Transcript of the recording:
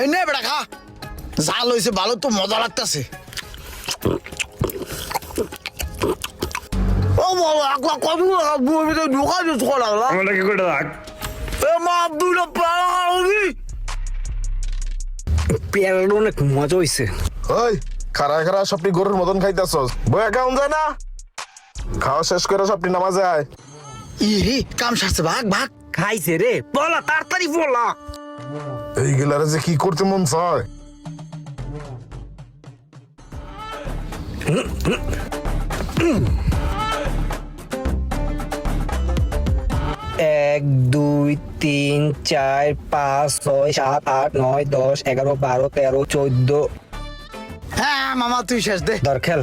এই নে বেটা খা, জাল হয়েছে ভালো তো মজা লাগতেছে। ও বাবা একলা কত ঢোকা দিচ্ছ লাগলা আমরা কি করে রাখ এ মা দুইটা পেয়ারাটা অনেক মজা হয়েছে। ওই খারা খারা সবটি গরুর মতন খাইতেছস, বয়া কেমন যায় না? খাওয়া শেষ করে সবটি নামাজে আয়। ইরে কাম সারছে, ভাগ ভাগ। খাইছে রে, বলা তাড়াতাড়ি বলা। এইগুলারে যে কি করতে মন চায়। এক দুই তিন চার পাঁচ ছয় সাত আট নয় 10 11 12 13 14। হ্যাঁ মামা তুই শেষ দে। ধর খেল।